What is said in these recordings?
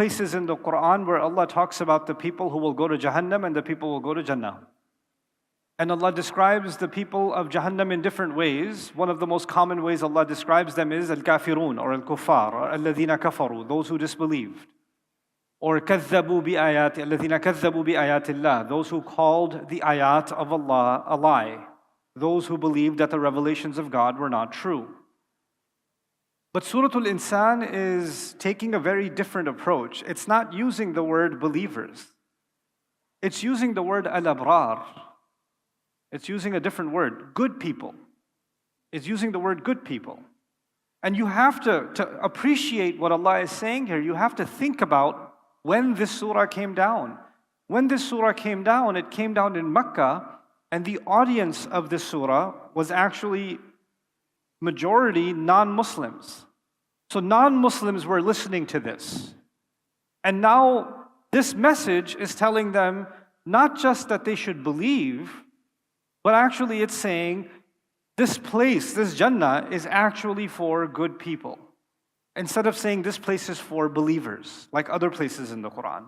places in the Quran where Allah talks about the people who will go to Jahannam and the people who will go to Jannah. And Allah describes the people of Jahannam in different ways. One of the most common ways Allah describes them is al-kafirun or al-kuffar or alladhina kafaru, those who disbelieved. Or كَذَّبُوا بِآيَاتِ الَّذِينَ كَذَّبُوا بِآيَاتِ اللَّهِ, those who called the ayat of Allah a lie, those who believed that the revelations of God were not true. But Surah Al-Insan is taking a very different approach. It's not using the word believers. It's using the word al-abrar. It's using a different word, good people. It's using the word good people. And you have to appreciate what Allah is saying here. You have to think about when this surah came down. When this surah came down, it came down in Mecca, and the audience of this surah was actually majority non-Muslims. So non-Muslims were listening to this. And now this message is telling them not just that they should believe, but actually it's saying this place, this Jannah, is actually for good people. Instead of saying this place is for believers, like other places in the Quran.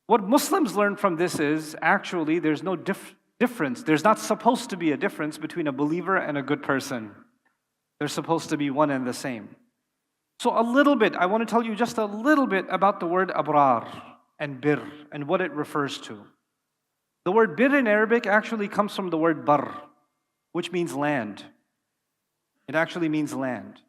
What Muslims learn from this is actually there's no difference. There's not supposed to be a difference between a believer and a good person. They're supposed to be one and the same. So a little bit, I want to tell you just a little bit about the word abrar and bir and what it refers to. The word bir in Arabic actually comes from the word bar, which means land. It actually means land.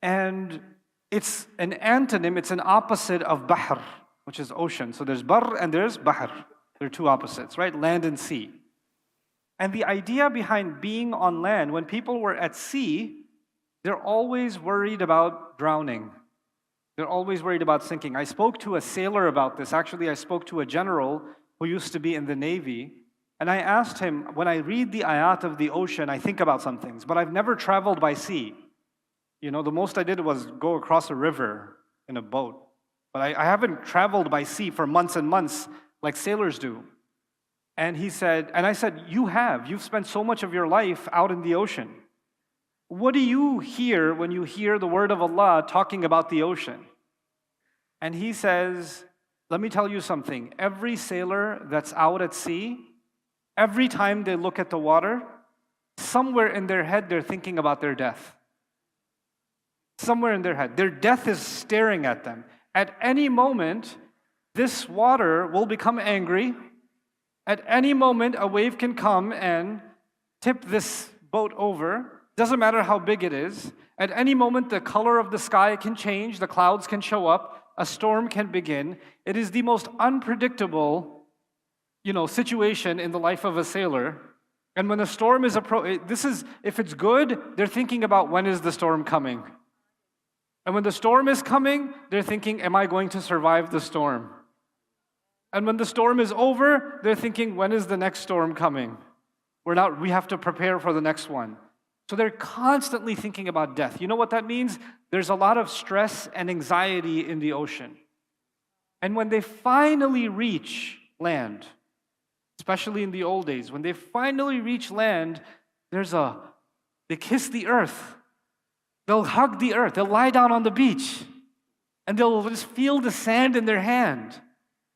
And it's an antonym, it's an opposite of bahr, which is ocean. So there's bar and there's bahr. They're two opposites, right? Land and sea. And the idea behind being on land, when people were at sea, they're always worried about drowning. They're always worried about sinking. I spoke to a sailor about this. Actually, I spoke to a general who used to be in the Navy. And I asked him, when I read the ayat of the ocean, I think about some things, but I've never traveled by sea. You know, the most I did was go across a river in a boat. But I haven't traveled by sea for months and months like sailors do. And he said, and I said, you've spent so much of your life out in the ocean. What do you hear when you hear the word of Allah talking about the ocean? And he says, let me tell you something. Every sailor that's out at sea, every time they look at the water, somewhere in their head they're thinking about their death. Somewhere in their head. Their death is staring at them. At any moment, this water will become angry. At any moment, a wave can come and tip this boat over. Doesn't matter how big it is. At any moment, the color of the sky can change. The clouds can show up. A storm can begin. It is the most unpredictable, situation in the life of a sailor. And when a storm is if it's good, they're thinking about when is the storm coming. And when the storm is coming, they're thinking, am I going to survive the storm? And when the storm is over, they're thinking, when is the next storm coming? We have to prepare for the next one. So they're constantly thinking about death. You know what that means? There's a lot of stress and anxiety in the ocean. And when they finally reach land, especially in the old days, when they finally reach land, they kiss the earth. They'll hug the earth. They'll lie down on the beach. And they'll just feel the sand in their hand.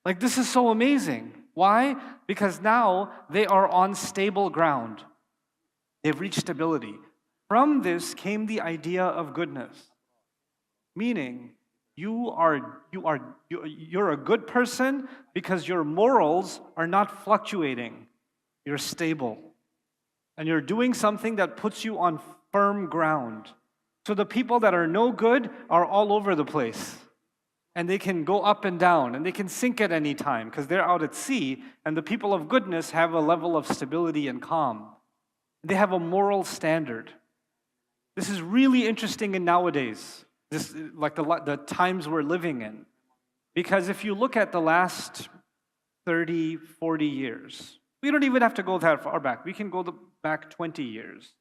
Like, this is so amazing. Why? Because now they are on stable ground. They've reached stability. From this came the idea of goodness. Meaning, you're a good person because your morals are not fluctuating. You're stable. And you're doing something that puts you on firm ground. So the people that are no good are all over the place. And they can go up and down, and they can sink at any time because they're out at sea, and the people of goodness have a level of stability and calm. They have a moral standard. This is really interesting in nowadays, the times we're living in. Because if you look at the last 30, 40 years, we don't even have to go that far back. We can go back 20 years.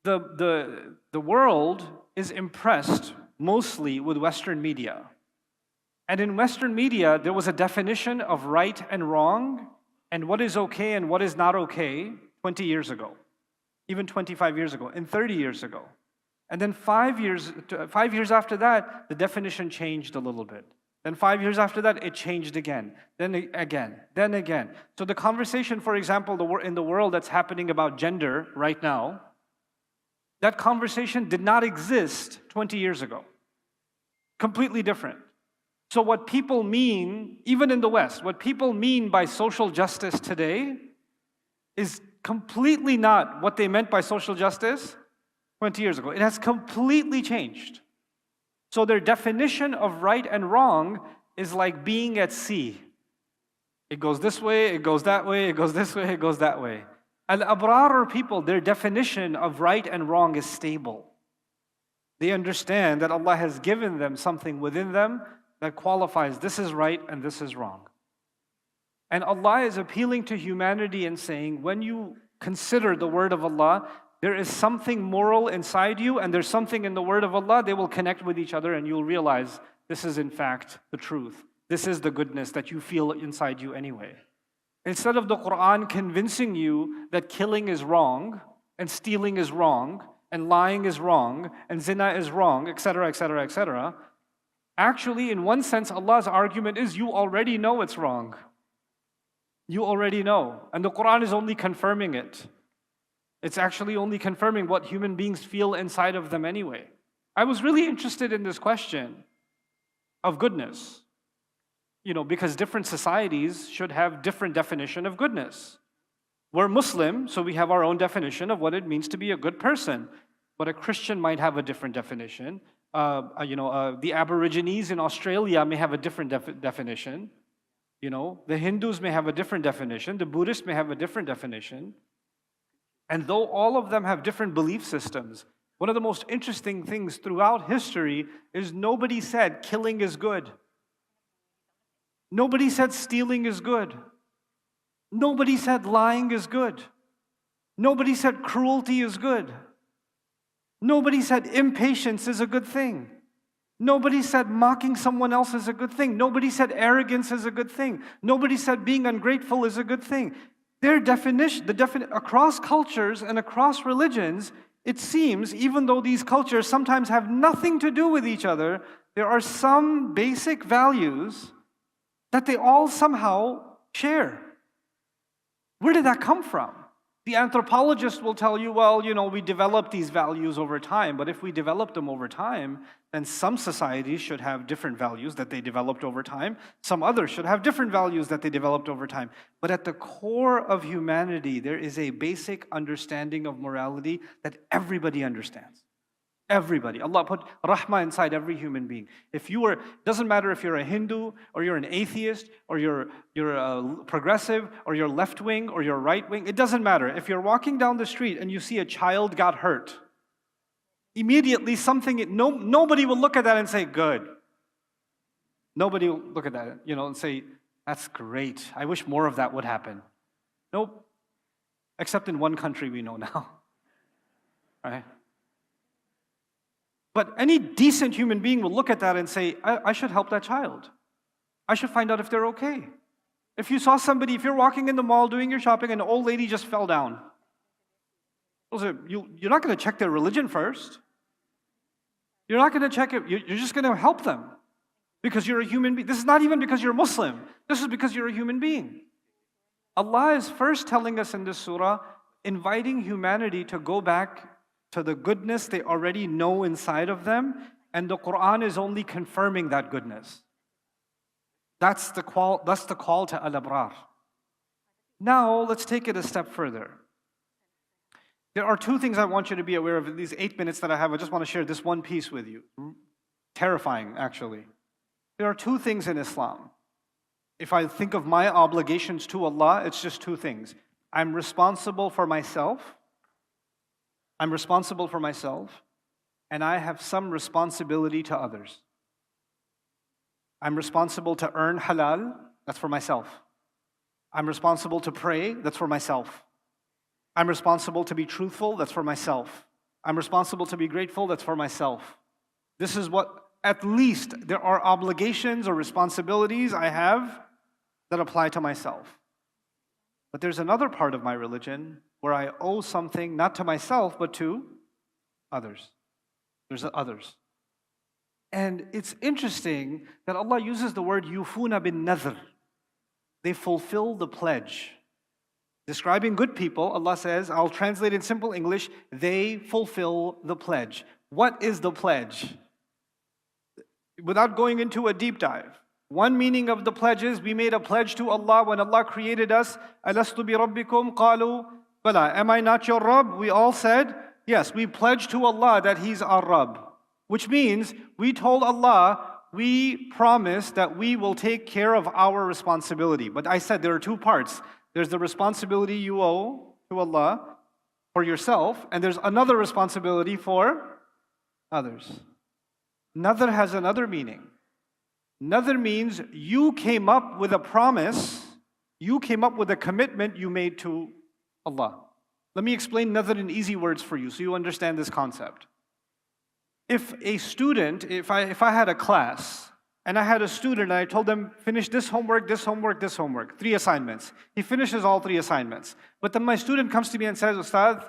The world is impressed mostly with Western media. And in Western media, there was a definition of right and wrong, and what is okay and what is not okay 20 years ago, even 25 years ago, and 30 years ago. And then 5 years after that, the definition changed a little bit. Then 5 years after that, it changed again. Then again. So the conversation, for example, in the world that's happening about gender right now, that conversation did not exist 20 years ago. Completely different. So what people mean, even in the West, what people mean by social justice today is completely not what they meant by social justice 20 years ago. It has completely changed. So their definition of right and wrong is like being at sea. It goes this way, it goes that way, it goes this way, it goes that way. Al-Abrar are people, their definition of right and wrong is stable. They understand that Allah has given them something within them that qualifies this is right and this is wrong. And Allah is appealing to humanity and saying, when you consider the word of Allah, there is something moral inside you and there's something in the word of Allah, they will connect with each other and you'll realize this is in fact the truth. This is the goodness that you feel inside you anyway. Instead of the Quran convincing you that killing is wrong and stealing is wrong and lying is wrong and zina is wrong, etc., etc., etc., actually in one sense Allah's argument is you already know it's wrong. You already know. And the Quran is only confirming it. It's actually only confirming what human beings feel inside of them anyway. I was really interested in this question of goodness, because different societies should have different definition of goodness. We're Muslim, so we have our own definition of what it means to be a good person. But a Christian might have a different definition. The Aborigines in Australia may have a different definition. The Hindus may have a different definition. The Buddhists may have a different definition. And though all of them have different belief systems, one of the most interesting things throughout history is nobody said killing is good. Nobody said stealing is good. Nobody said lying is good. Nobody said cruelty is good. Nobody said impatience is a good thing. Nobody said mocking someone else is a good thing. Nobody said arrogance is a good thing. Nobody said being ungrateful is a good thing. Their definition, across cultures and across religions, it seems, even though these cultures sometimes have nothing to do with each other, there are some basic values that they all somehow share. Where did that come from? The anthropologist will tell you, we developed these values over time, but if we developed them over time, then some societies should have different values that they developed over time. Some others should have different values that they developed over time. But at the core of humanity, there is a basic understanding of morality that everybody understands. Everybody. Allah put rahmah inside every human being. Doesn't matter if you're a Hindu or you're an atheist or you're a progressive or you're left wing or you're right wing. It doesn't matter. If you're walking down the street and you see a child got hurt, immediately nobody will look at that and say, good. Nobody will look at that, and say, that's great. I wish more of that would happen. Nope. Except in one country we know now. Right? But any decent human being will look at that and say, I should help that child. I should find out if they're okay. If you're walking in the mall doing your shopping and an old lady just fell down, you're not going to check their religion first. You're not going to check it. You're just going to help them because you're a human being. This is not even because you're Muslim. This is because you're a human being. Allah is first telling us in this surah, inviting humanity to go back to the goodness they already know inside of them, and the Quran is only confirming that goodness. That's the call to al-abrar. Now, let's take it a step further. There are two things I want you to be aware of. In these 8 minutes that I have, I just want to share this one piece with you. Terrifying, actually. There are two things in Islam. If I think of my obligations to Allah, it's just two things. I'm responsible for myself, and I have some responsibility to others. I'm responsible to earn halal, that's for myself. I'm responsible to pray, that's for myself. I'm responsible to be truthful, that's for myself. I'm responsible to be grateful, that's for myself. This is what, at least, there are obligations or responsibilities I have that apply to myself. But there's another part of my religion where I owe something not to myself, but to others. There's others. And it's interesting that Allah uses the word yufuna bin nadhr. They fulfill the pledge. Describing good people, Allah says, I'll translate in simple English, they fulfill the pledge. What is the pledge? Without going into a deep dive, one meaning of the pledge is we made a pledge to Allah when Allah created us. Alastu bi rabbikum qalu bala. Am I not your Rabb? We all said, yes, we pledged to Allah that He's our Rabb. Which means we told Allah, we promise that we will take care of our responsibility. But I said there are two parts. There's the responsibility you owe to Allah for yourself, and there's another responsibility for others. Nadhr has another meaning. Nadhr means you came up with a promise, you came up with a commitment you made to Allah. Let me explain nadhr in easy words for you so you understand this concept. If a student, if I had a class, and I had a student and I told them, finish this homework, this homework, this homework, 3 assignments. He finishes all 3 assignments. But then my student comes to me and says, Ustad,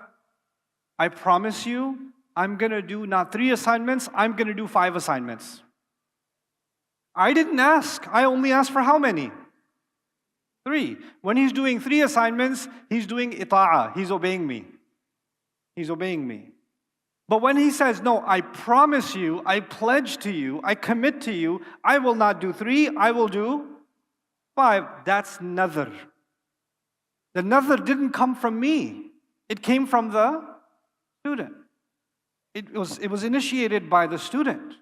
I promise you, I'm going to do not 3 assignments, I'm going to do 5 assignments. I didn't ask. I only asked for how many? 3. When he's doing 3 assignments, he's doing ita'ah. He's obeying me. He's obeying me. But when he says, no, I promise you, I pledge to you, I commit to you, I will not do 3, I will do 5, that's nadhr. The nadhr didn't come from me. It came from the student. It was initiated by the student.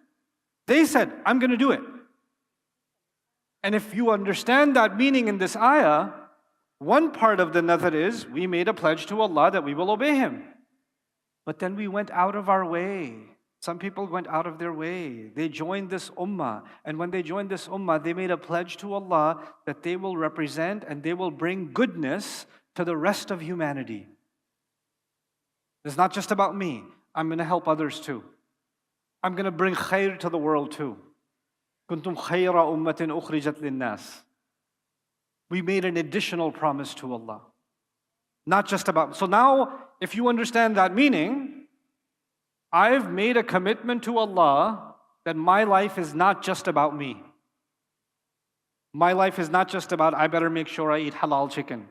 They said, I'm going to do it. And if you understand that meaning in this ayah, one part of the nadhr is, we made a pledge to Allah that we will obey Him. But then we went out of our way. Some people went out of their way. They joined this ummah. And when they joined this ummah, they made a pledge to Allah that they will represent and they will bring goodness to the rest of humanity. It's not just about me. I'm going to help others too. I'm going to bring khair to the world too. كنتم خير أمة أخرجت للناس. We made an additional promise to Allah. Not just about, so now if you understand that meaning, I've made a commitment to Allah that my life is not just about me. My life is not just about, I better make sure I eat halal chicken.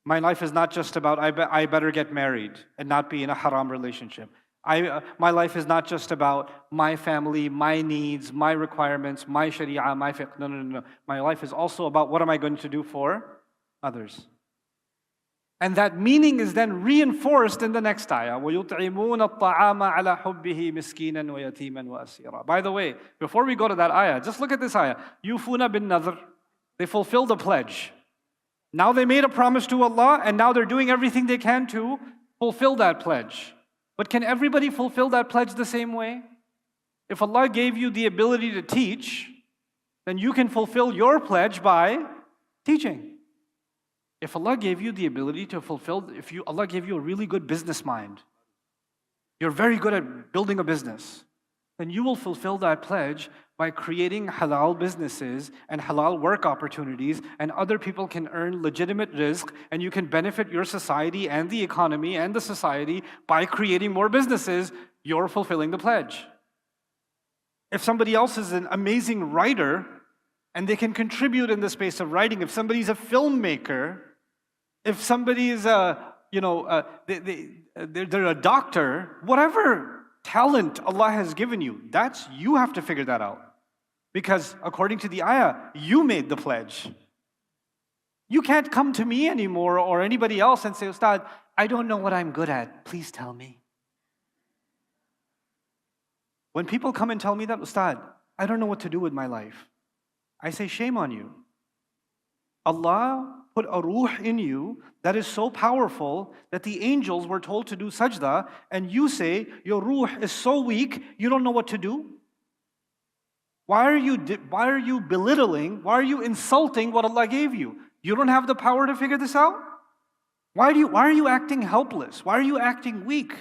My life is not just about, I better get married and not be in a haram relationship. My life is not just about my family, my needs, my requirements, my sharia, my fiqh. No. My life is also about what am I going to do for others. And that meaning is then reinforced in the next ayah. وَيُطْعِمُونَ الطَّعَامَ عَلَى حُبِّهِ مِسْكِينًا وَيَتِيمًا وَأَسِيرًا. By the way, before we go to that ayah, just look at this ayah. يُوفُونَ بِالنَّذْرِ. They fulfilled the pledge. Now they made a promise to Allah, and now they're doing everything they can to fulfill that pledge. But can everybody fulfill that pledge the same way? If Allah gave you the ability to teach, then you can fulfill your pledge by teaching. If Allah gave you the ability to fulfill, Allah gave you a really good business mind, you're very good at building a business, then you will fulfill that pledge by creating halal businesses and halal work opportunities, and other people can earn legitimate rizq, and you can benefit your society and the economy and the society by creating more businesses. You're fulfilling the pledge. If somebody else is an amazing writer and they can contribute in the space of writing, if somebody's a filmmaker, if somebody is they're a doctor, whatever talent Allah has given you, you have to figure that out. Because according to the ayah, you made the pledge. You can't come to me anymore or anybody else and say, Ustad, I don't know what I'm good at. Please tell me. When people come and tell me that, Ustad, I don't know what to do with my life, I say, shame on you. Allah put a ruh in you that is so powerful that the angels were told to do sajda, and you say your ruh is so weak you don't know what to do? Why are you belittling? Why are you insulting what Allah gave you? You don't have the power to figure this out? Why are you acting helpless? Why are you acting weak?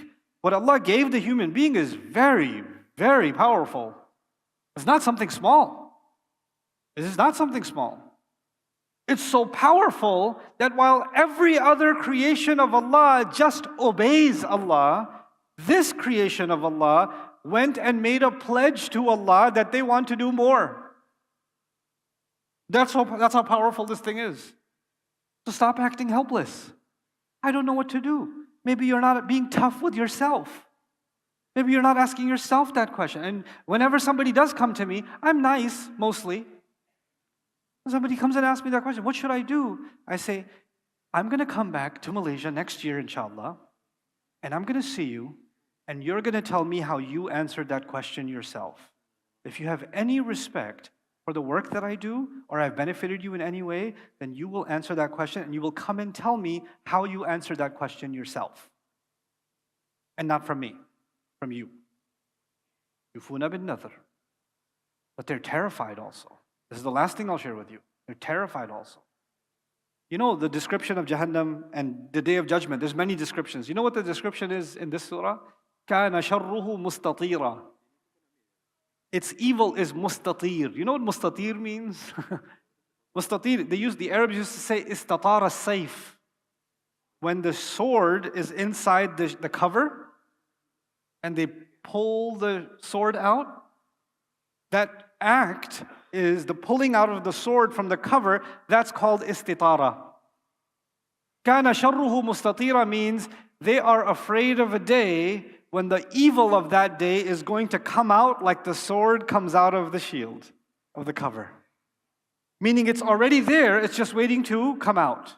What Allah gave the human being is very, very powerful. It's not something small. It is not something small. It's so powerful that while every other creation of Allah just obeys Allah, this creation of Allah went and made a pledge to Allah that they want to do more. That's how powerful this thing is. So stop acting helpless. I don't know what to do. Maybe you're not being tough with yourself. Maybe you're not asking yourself that question. And whenever somebody does come to me, I'm nice, mostly. When somebody comes and asks me that question, what should I do? I say, I'm going to come back to Malaysia next year, inshallah, and I'm going to see you, and you're going to tell me how you answered that question yourself. If you have any respect for the work that I do, or I've benefited you in any way, then you will answer that question, and you will come and tell me how you answered that question yourself. And not from me. From you. Yufuna bin nadhr. But they're terrified also. This is the last thing I'll share with you. They're terrified also. You know the description of Jahannam and the Day of Judgment, there's many descriptions. You know what the description is in this surah? كَانَ شَرُّهُ مُسْتَطِيرًا. Its evil is mustatir. You know what mustatir means? Mustatir, the Arabs used to say, istatara sayf. When the sword is inside the cover, and they pull the sword out, that act is the pulling out of the sword from the cover, that's called istitara. كَانَ شَرُّهُ مُسْتَطِيرًا means they are afraid of a day when the evil of that day is going to come out like the sword comes out of the shield, of the cover. Meaning it's already there, it's just waiting to come out.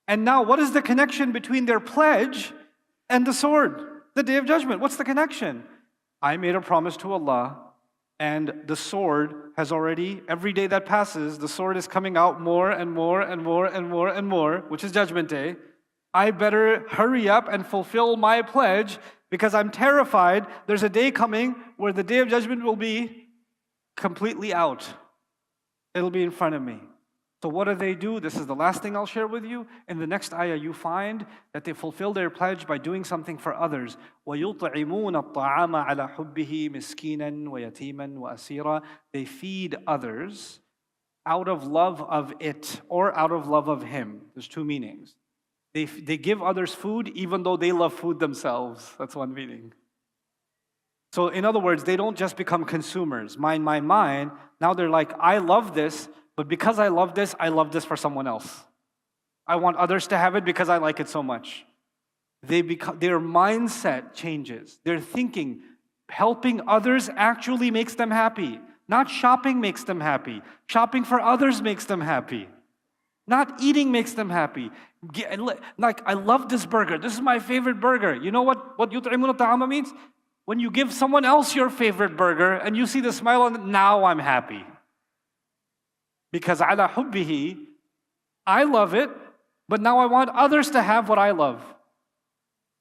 And now what is the connection between their pledge and the sword? The Day of Judgment, what's the connection? I made a promise to Allah, and the sword has already, every day that passes, the sword is coming out more and more and more and more and more, which is Judgment Day. I better hurry up and fulfill my pledge because I'm terrified there's a day coming where the Day of Judgment will be completely out. It'll be in front of me. So what do? This is the last thing I'll share with you. In the next ayah, you find that they fulfill their pledge by doing something for others. وَيُطْعِمُونَ الطَّعَامَ عَلَى حُبِّهِ مِسْكِينًا وَيَتِيمًا وَأَسِيرًا. They feed others out of love of it or out of love of him. There's two meanings. They give others food even though they love food themselves. That's one meaning. So in other words, they don't just become consumers. Mine. Now they're like, I love this, but because I love this for someone else. I want others to have it because I like it so much. Their mindset changes. Their thinking, helping others actually makes them happy. Not shopping makes them happy. Shopping for others makes them happy. Not eating makes them happy. Like, I love this burger. This is my favorite burger. You know what يُطْعِمُونَ الطَّعَامَ means? When you give someone else your favorite burger and you see the smile on it, now I'm happy. Because ala hubbihi, I love it, but now I want others to have what I love.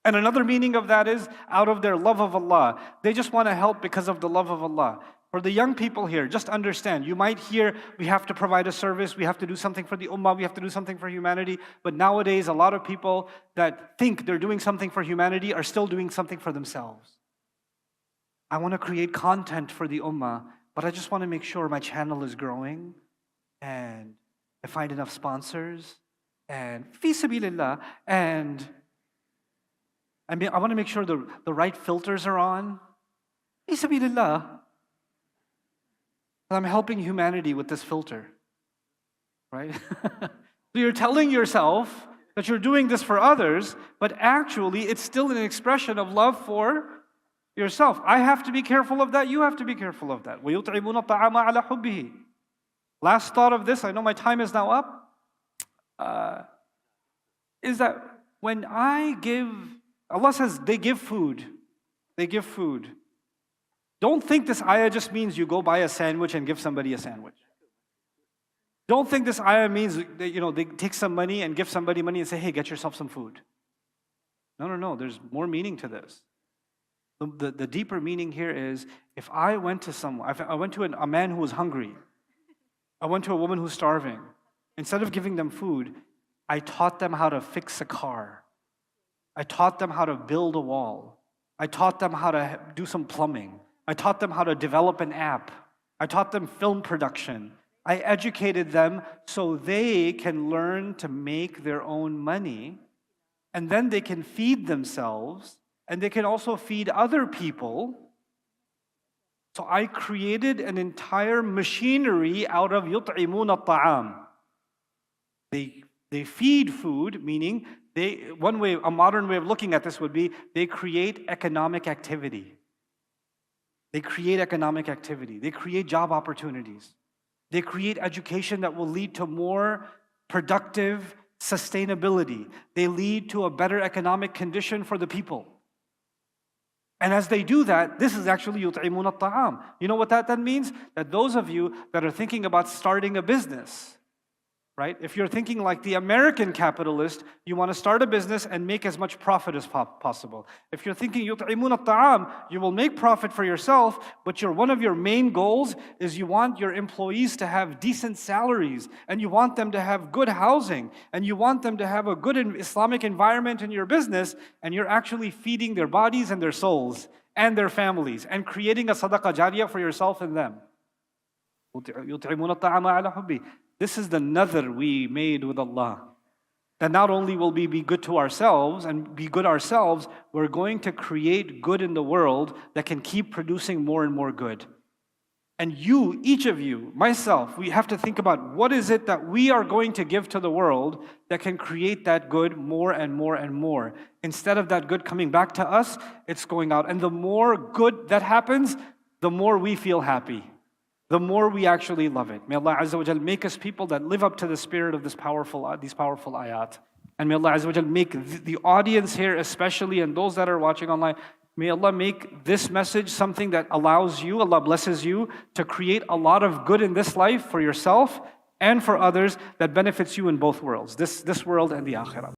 And another meaning of that is out of their love of Allah. They just want to help because of the love of Allah. For the young people here, just understand, you might hear, we have to provide a service, we have to do something for the ummah, we have to do something for humanity. But nowadays, a lot of people that think they're doing something for humanity are still doing something for themselves. I want to create content for the ummah, but I just want to make sure my channel is growing, and I find enough sponsors, and fi sabilillah, and I want to make sure the right filters are on. Fi sabilillah. I'm helping humanity with this filter, right? So you're telling yourself that you're doing this for others, but actually it's still an expression of love for yourself. I have to be careful of that. You have to be careful of that. وَيُطْعِمُونَ الطَّعَامَ عَلَى حُبِّهِ. Last thought of this, I know my time is now up, is that when I give, Allah says they give food. They give food. Don't think this ayah just means you go buy a sandwich and give somebody a sandwich. Don't think this ayah means that, they take some money and give somebody money and say, hey, get yourself some food. No. There's more meaning to this. The deeper meaning here is, if I went to a man who was hungry, I went to a woman who's starving. Instead of giving them food, I taught them how to fix a car. I taught them how to build a wall. I taught them how to do some plumbing. I taught them how to develop an app. I taught them film production. I educated them so they can learn to make their own money, and then they can feed themselves, and they can also feed other people, So I created an entire machinery out of يُطْعِمُونَ الطَّعَامِ. They feed food, meaning a modern way of looking at this would be they create economic activity. They create economic activity. They create job opportunities. They create education that will lead to more productive sustainability. They lead to a better economic condition for the people. And as they do that, this is actually يُطْعِمُونَ الطَّعَامِ. You know what that means? That those of you that are thinking about starting a business, right? If you're thinking like the American capitalist, you want to start a business and make as much profit as possible. If you're thinking يُطْعِمُونَ الطَّعَامِ, you will make profit for yourself, but one of your main goals is you want your employees to have decent salaries, and you want them to have good housing, and you want them to have a good Islamic environment in your business, and you're actually feeding their bodies and their souls and their families and creating a sadaqah jariyah for yourself and them. يُطْعِمُونَ الطَّعَامَ عَلَى حُبِّهِ. This is the nadhr we made with Allah. That not only will we be good to ourselves and be good ourselves, we're going to create good in the world that can keep producing more and more good. And you, each of you, myself, we have to think about what is it that we are going to give to the world that can create that good more and more and more. Instead of that good coming back to us, it's going out. And the more good that happens, the more we feel happy. The more we actually love it. May Allah Azza wa Jal make us people that live up to the spirit of these powerful ayat. And may Allah Azza wa Jal make the audience here especially, and those that are watching online, may Allah make this message something that allows you, Allah blesses you, to create a lot of good in this life for yourself and for others that benefits you in both worlds, this world and the akhirah.